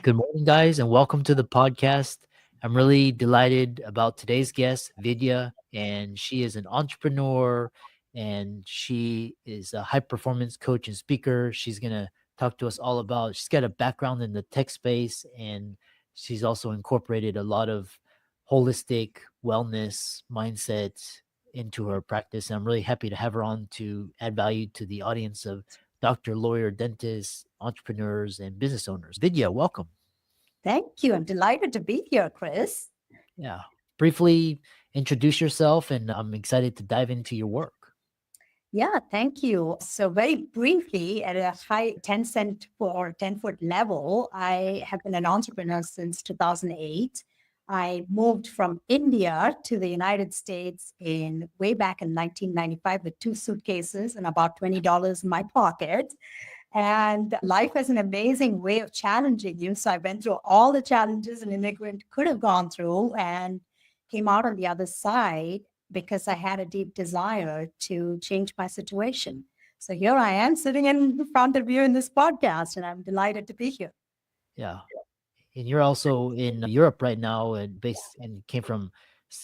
Good morning, guys, and welcome to the podcast. I'm really delighted about today's guest, Vidya, and she is an entrepreneur and she is a high performance coach and speaker. She's going to talk to us all about, she's got a background in the tech space and she's also incorporated a lot of holistic wellness mindset into her practice. And I'm really happy to have her on to add value to the audience of doctor, lawyer, dentists, entrepreneurs, and business owners. Vidya, welcome. Thank you. I'm delighted to be here, Chris. Yeah. Briefly introduce yourself, and I'm excited to dive into your work. Yeah, thank you. So, very briefly, at a high 10 cent or 10-foot level, I have been an entrepreneur since 2008. I moved from India to the United States in way back in 1995 with two suitcases and about $20 in my pocket. And life has an amazing way of challenging you. So I went through all the challenges an immigrant could have gone through and came out on the other side because I had a deep desire to change my situation. So here I am sitting in front of you in this podcast, and I'm delighted to be here. Yeah. And you're also in Europe right now and based and came from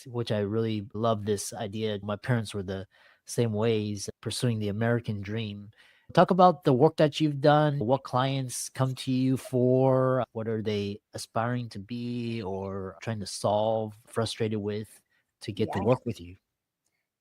which I really love this idea. My parents were the same ways pursuing the American dream. Talk about the work that you've done, what clients come to you for, what are they aspiring to be or trying to solve, frustrated with to get to Yeah. work with you.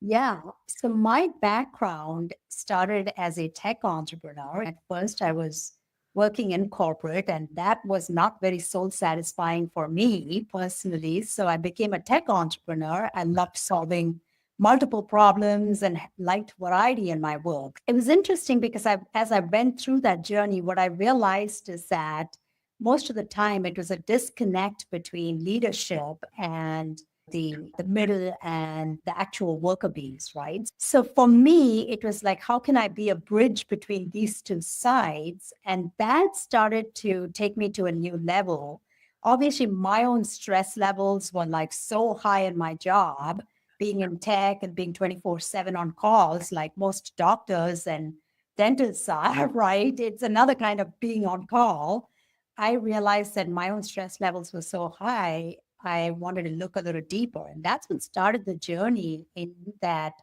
Yeah. So my background started as a tech entrepreneur. At first, I was working in corporate, and that was not very soul satisfying for me personally. So I became a tech entrepreneur. I loved solving multiple problems and liked variety in my work. It was interesting because as I went through that journey, what I realized is that most of the time it was a disconnect between leadership and the middle and the actual worker bees, right? So for me, it was like, how can I be a bridge between these two sides? And that started to take me to a new level. Obviously, my own stress levels were like so high in my job, being in tech and being 24/7 on calls, like most doctors and dentists are, right? It's another kind of being on call. I realized that my own stress levels were so high I wanted to look a little deeper. And that's what started the journey in that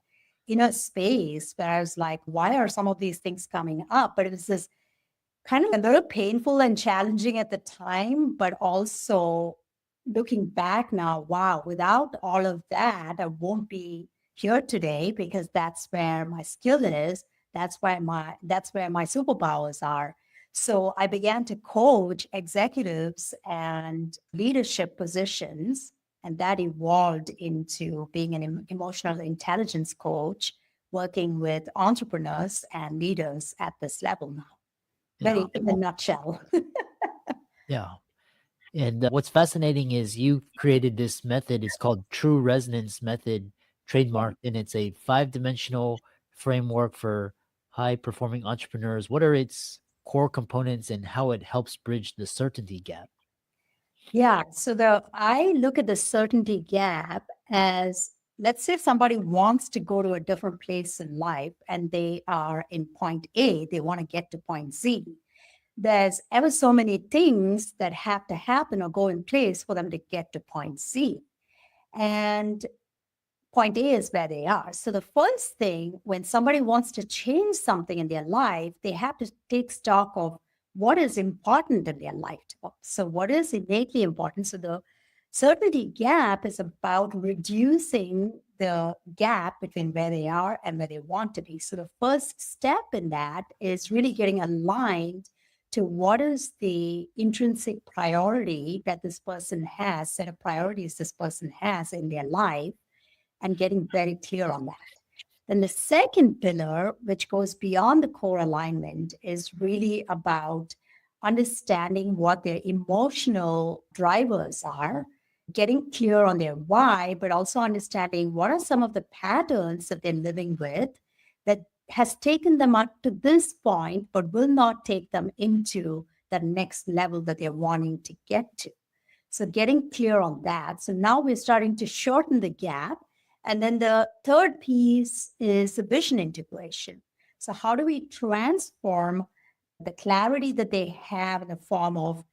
inner space where I was like, why are some of these things coming up? But it was this kind of a little painful and challenging at the time, but also looking back now, wow, without all of that, I won't be here today because that's where my skill is. That's where my superpowers are. So I began to coach executives and leadership positions, and that evolved into being an emotional intelligence coach, working with entrepreneurs and leaders at this level now. Yeah. Very in a nutshell. Yeah. And what's fascinating is you created this method. It's called True Resonance Method, Yeah. trademarked, and it's a five-dimensional framework for high-performing entrepreneurs. What are its core components and how it helps bridge the certainty gap? Yeah. So I look at the certainty gap as, let's say somebody wants to go to a different place in life and they are in point A, they want to get to point Z. There's ever so many things that have to happen or go in place for them to get to point Z. And point A is where they are. So the first thing when somebody wants to change something in their life, they have to take stock of what is important in their life. So what is innately important? So the certainty gap is about reducing the gap between where they are and where they want to be. So the first step in that is really getting aligned to what is the intrinsic priority that this person has, set of priorities this person has in their life, and getting very clear on that. Then the second pillar, which goes beyond the core alignment, is really about understanding what their emotional drivers are, getting clear on their why, but also understanding what are some of the patterns that they're living with that has taken them up to this point, but will not take them into the next level that they're wanting to get to. So getting clear on that. So now we're starting to shorten the gap. And then the third piece is the vision integration. So how do we transform the clarity that they have in the form of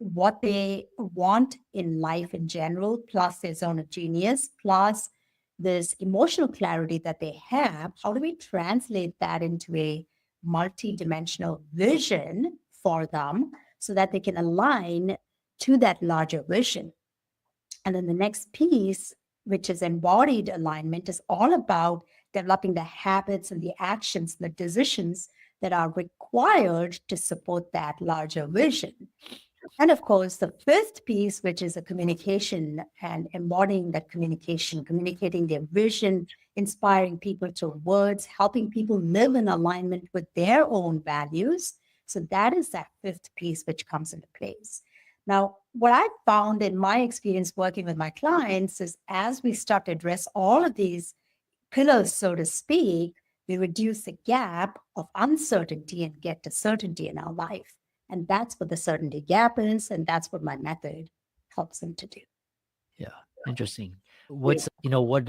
what they want in life in general, plus their zone of genius, plus this emotional clarity that they have. How do we translate that into a multi-dimensional vision for them so that they can align to that larger vision? And then the next piece, which is embodied alignment, is all about developing the habits and the actions, the decisions that are required to support that larger vision. And of course, the fifth piece, which is a communication and embodying that communication, communicating their vision, inspiring people through words, helping people live in alignment with their own values. So that is that fifth piece which comes into place. Now, what I found in my experience working with my clients is as we start to address all of these pillars, so to speak, we reduce the gap of uncertainty and get to certainty in our life. And that's what the certainty gap is. And that's what my method helps them to do. Yeah, interesting. What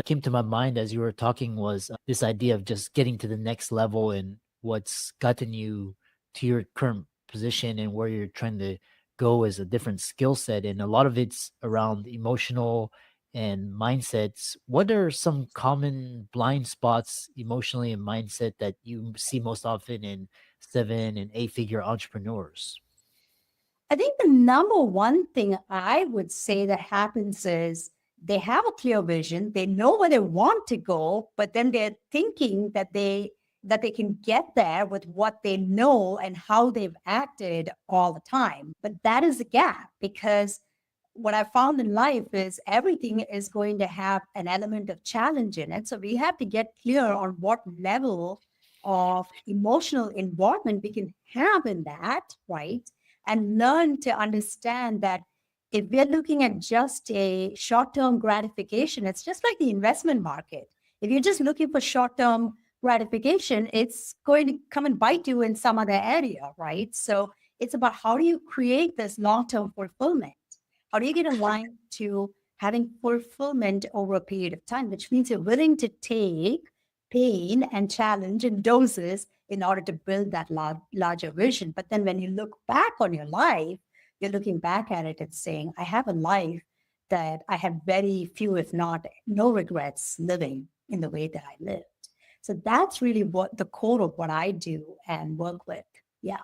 came to my mind as you were talking was this idea of just getting to the next level and what's gotten you to your current position and where you're trying to go as a different skill set. And a lot of it's around emotional and mindsets. What are some common blind spots emotionally and mindset that you see most often in 7 and 8 figure entrepreneurs? I think the number one thing I would say that happens is they have a clear vision, they know where they want to go, but then they're thinking that they can get there with what they know and how they've acted all the time. But that is a gap because what I found in life is everything is going to have an element of challenge in it. So we have to get clear on what level of emotional involvement we can have in that, right? And learn to understand that if we're looking at just a short term gratification, it's just like the investment market. If you're just looking for short term gratification, it's going to come and bite you in some other area, right? So it's about how do you create this long term fulfillment? How do you get aligned to having fulfillment over a period of time, which means you're willing to take pain and challenge in doses in order to build that larger vision. But then when you look back on your life, you're looking back at it and saying, I have a life that I have very few, if not no regrets living in the way that I lived. So that's really what the core of what I do and work with. Yeah.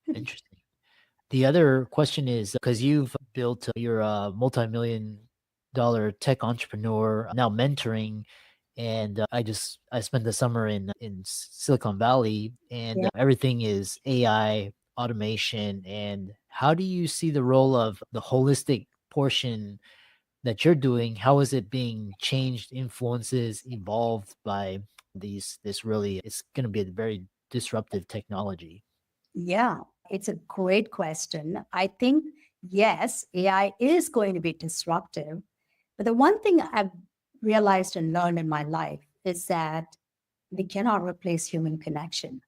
Interesting. The other question is because you've built, you're a multi-million-dollar tech entrepreneur, now mentoring, and I spent the summer in Silicon Valley, and Yeah. everything is AI automation. And how do you see the role of the holistic portion that you're doing? How is it being changed, influences, evolved by this really? It's going to be a very disruptive technology. Yeah, it's a great question. I think, yes, AI is going to be disruptive. But the one thing I've realized and learned in my life is that we cannot replace human connection.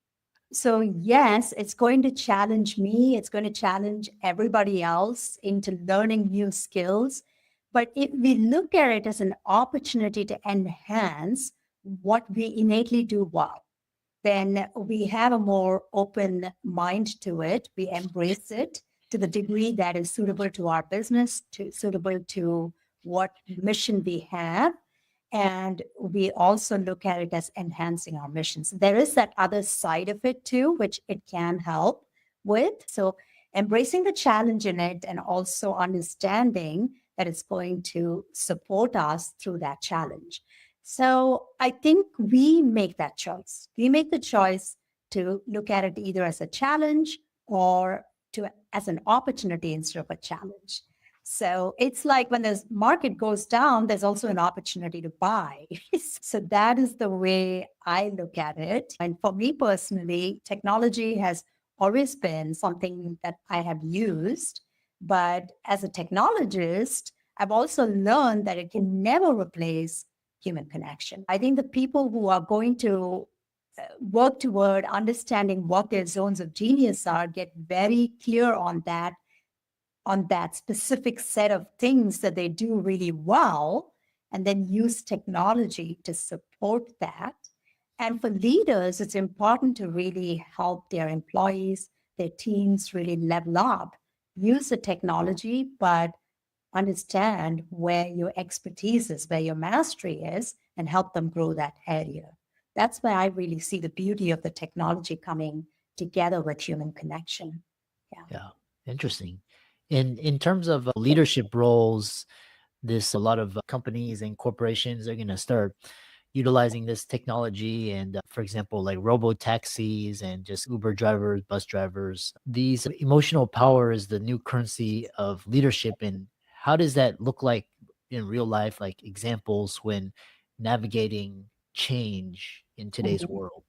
So, yes, it's going to challenge me, it's going to challenge everybody else into learning new skills. But if we look at it as an opportunity to enhance what we innately do well, then we have a more open mind to it. We embrace it to the degree that is suitable to our business, suitable to what mission we have. And we also look at it as enhancing our missions. There is that other side of it too, which it can help with. So embracing the challenge in it and also understanding that it's going to support us through that challenge. So I think we make that choice. We make the choice to look at it either as a challenge or to as an opportunity instead of a challenge. So it's like when the market goes down, there's also an opportunity to buy. So that is the way I look at it. And for me personally, technology has always been something that I have used. But as a technologist, I've also learned that it can never replace human connection. I think the people who are going to work toward understanding what their zones of genius are get very clear on that specific set of things that they do really well, and then use technology to support that. And for leaders, it's important to really help their employees, their teams really level up use the technology, but understand where your expertise is, where your mastery is, and help them grow that area. That's where I really see the beauty of the technology coming together with human connection. Yeah. Yeah, interesting. In terms of leadership roles, this a lot of companies and corporations are going to start utilizing this technology and for example like robo taxis and just Uber drivers, bus drivers. These emotional power is the new currency of leadership, and how does that look like in real life, like examples when navigating change in today's Mhm. world?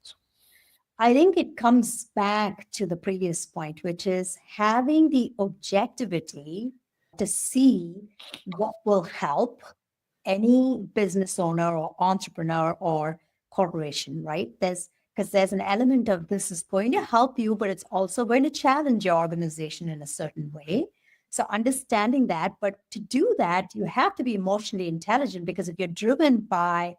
I think it comes back to the previous point, which is having the objectivity to see what will help any business owner or entrepreneur or corporation, right? There's an element of this is going to help you, but it's also going to challenge your organization in a certain way. So understanding that, but to do that, you have to be emotionally intelligent, because if you're driven by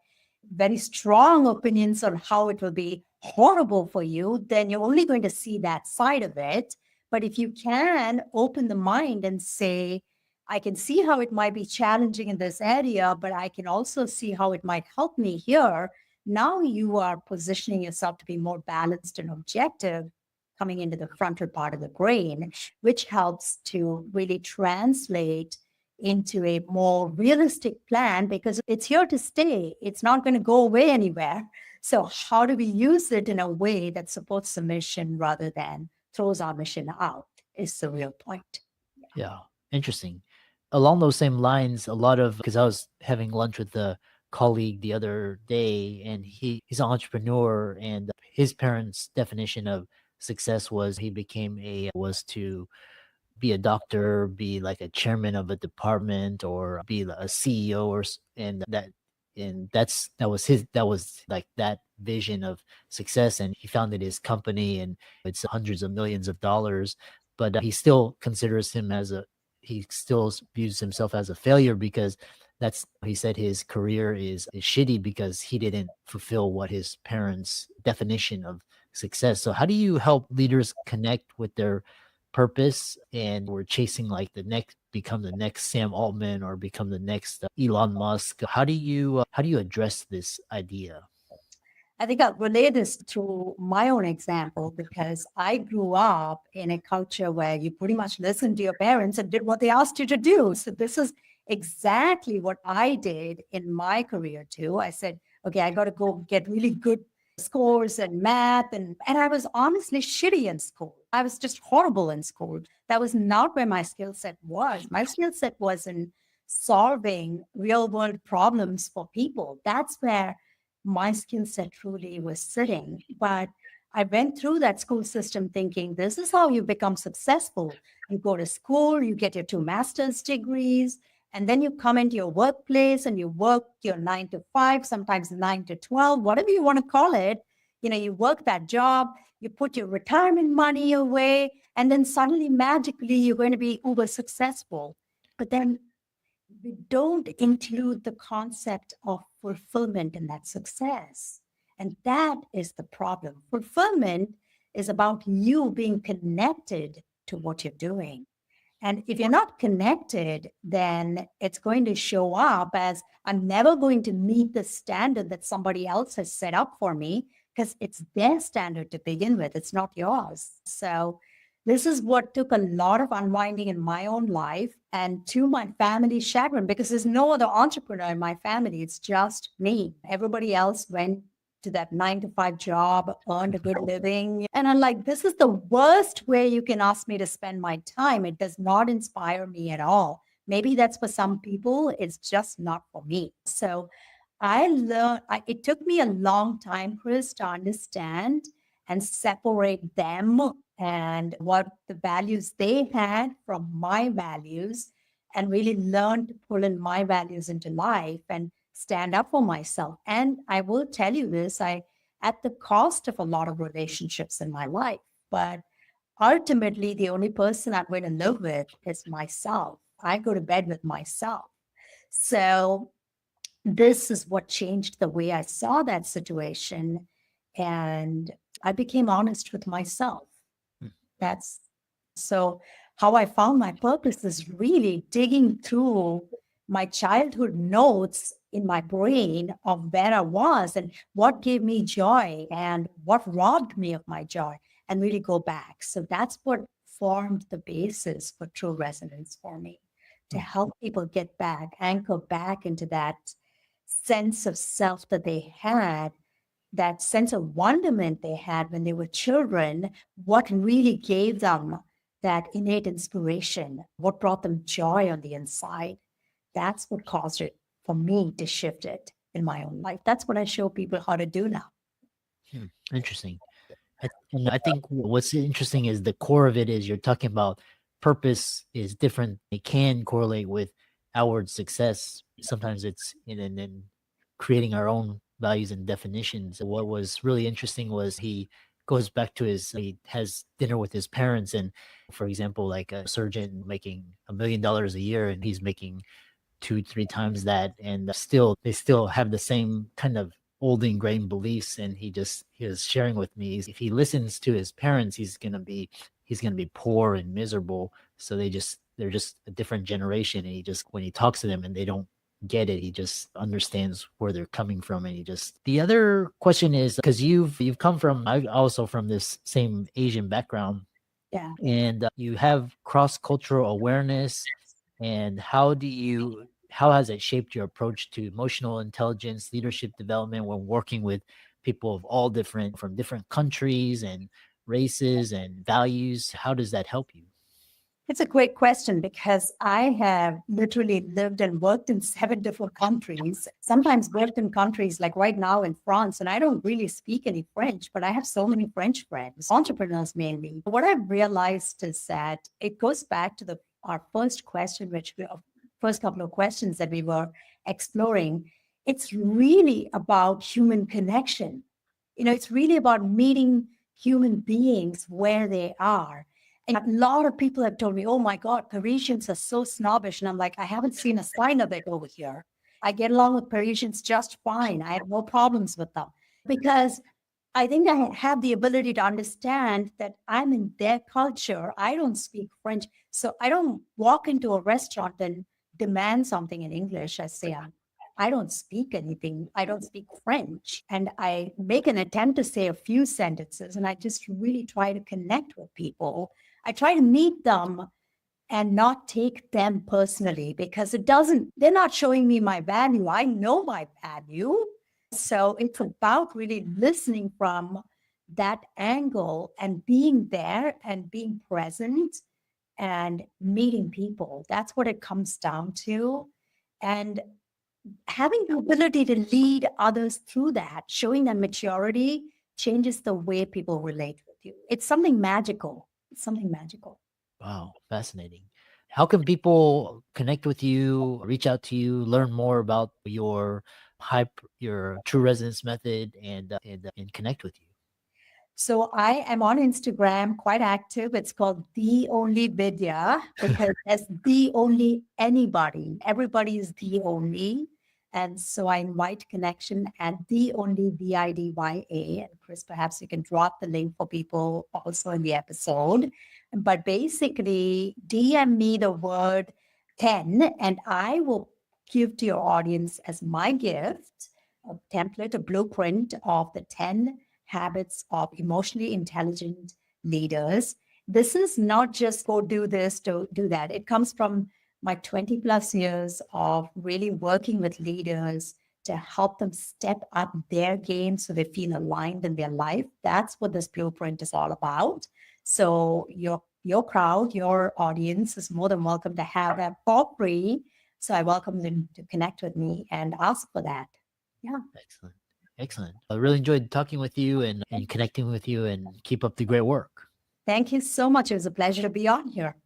very strong opinions on how it will be horrible for you, then you're only going to see that side of it. But if you can open the mind and say, I can see how it might be challenging in this area, but I can also see how it might help me here. Now you are positioning yourself to be more balanced and objective, coming into the frontal part of the brain, which helps to really translate into a more realistic plan, because it's here to stay. It's not going to go away anywhere. So, how do we use it in a way that supports the mission rather than throws our mission out? Is the real point. Yeah, interesting. Along those same lines, a lot of because I was having lunch with a colleague the other day, and he's an entrepreneur, and his parents' definition of success was he became a was to be a doctor, be like a chairman of a department, or be a CEO, that was like that vision of success. And he founded his company, and it's hundreds of millions of dollars. But he still considers him as a he still views himself as a failure because that's he said his career is shitty because he didn't fulfill what his parents' definition of success. So how do you help leaders connect with their purpose and we're chasing like the next become the next Sam Altman or become the next Elon Musk? How do you address this idea? I think I'll relate this to my own example, because I grew up in a culture where you pretty much listened to your parents and did what they asked you to do. So this is exactly what I did in my career too. I said, okay, I got to go get really good scores in math. And I was honestly shitty in school. I was just horrible in school. That was not where my skill set was. My skill set was in solving real world problems for people. That's where my skill set truly was sitting. But I went through that school system thinking this is how you become successful. You go to school, you get your two master's degrees, and then you come into your workplace and you work your 9 to 5, sometimes 9 to 12, whatever you want to call it. You know, you work that job, you put your retirement money away, and then suddenly magically you're going to be uber successful. But then we don't include the concept of fulfillment in that success. And that is the problem. Fulfillment is about you being connected to what you're doing. And if you're not connected, then it's going to show up as I'm never going to meet the standard that somebody else has set up for me, because it's their standard to begin with. It's not yours. So this is what took a lot of unwinding in my own life and to my family's chagrin, because there's no other entrepreneur in my family. It's just me. Everybody else went to that 9 to 5 job, earned a good living. And I'm like, this is the worst way you can ask me to spend my time. It does not inspire me at all. Maybe that's for some people, it's just not for me. So it took me a long time, Chris, to understand and separate them and what the values they had from my values, and really learn to pull in my values into life and stand up for myself. And I will tell you this, I at the cost of a lot of relationships in my life, but ultimately the only person I'm going to live with is myself. I go to bed with myself. So this is what changed the way I saw that situation. And I became honest with myself. Mm. That's so. how I found my purpose is really digging through my childhood notes in my brain of where I was and what gave me joy and what robbed me of my joy, and really go back. So that's what formed the basis for true resonance for me, to Hmm. help people get back, anchor back into that sense of self that they had, that sense of wonderment they had when they were children, what really gave them that innate inspiration, what brought them joy on the inside. That's what caused it for me to shift it in my own life. That's what I show people how to do now. Hmm. Interesting. And I think what's interesting is the core of it is you're talking about purpose is different. It can correlate with outward success. Sometimes it's in creating our own values and definitions. What was really interesting was he goes back to he has dinner with his parents. And for example, like a surgeon making $1 million a year and he's making two, three times that, and still they still have the same kind of old ingrained beliefs. And he was sharing with me, if he listens to his parents, he's gonna be poor and miserable. So they're just a different generation. And he just, when he talks to them and they don't get it, he just understands where they're coming from. And he just, the other question is, because you've come from, I also from this same Asian background, Yeah. and you have cross-cultural awareness. And how has it shaped your approach to emotional intelligence, leadership development when working with people of all different, from different countries and races and values? How does that help you? It's a great question because I have literally lived and worked in 7 different countries, sometimes worked in countries like right now in France, and I don't really speak any French, but I have so many French friends, entrepreneurs mainly. What I've realized is that it goes back to our first question, first couple of questions that we were exploring. It's really about human connection. It's really about meeting human beings where they are. And a lot of people have told me, oh my God, Parisians are so snobbish. And I'm like, I haven't seen a sign of it over here. I get along with Parisians just fine. I have no problems with them because I think I have the ability to understand that I'm in their culture. I don't speak French. So I don't walk into a restaurant and demand something in English. I say, I don't speak anything. I don't speak French. And I make an attempt to say a few sentences and I just really try to connect with people. I try to meet them and not take them personally because they're not showing me my value. I know my value. So it's about really listening from that angle and being there and being present and meeting people. That's what it comes down to. And having the ability to lead others through that, showing them maturity changes the way people relate with you. It's something magical. It's something magical. Wow, fascinating. How can people connect with you, reach out to you, learn more about your true resonance method, and connect with you? So I am on Instagram, quite active. It's called The Only Vidya because there's the only anybody. Everybody is the only. And so I invite connection at The Only Vidya. And Chris, perhaps you can drop the link for people also in the episode. But basically, DM me the word 10 and I will give to your audience as my gift a template, a blueprint of the 10 habits of emotionally intelligent leaders. This is not just go do this, to do that. It comes from my 20 plus years of really working with leaders to help them step up their game so they feel aligned in their life. That's what this blueprint is all about. So your crowd, your audience is more than welcome to have that for free. So I welcome them to connect with me and ask for that. Yeah. Excellent. Excellent. I really enjoyed talking with you and connecting with you, and keep up the great work. Thank you so much. It was a pleasure to be on here.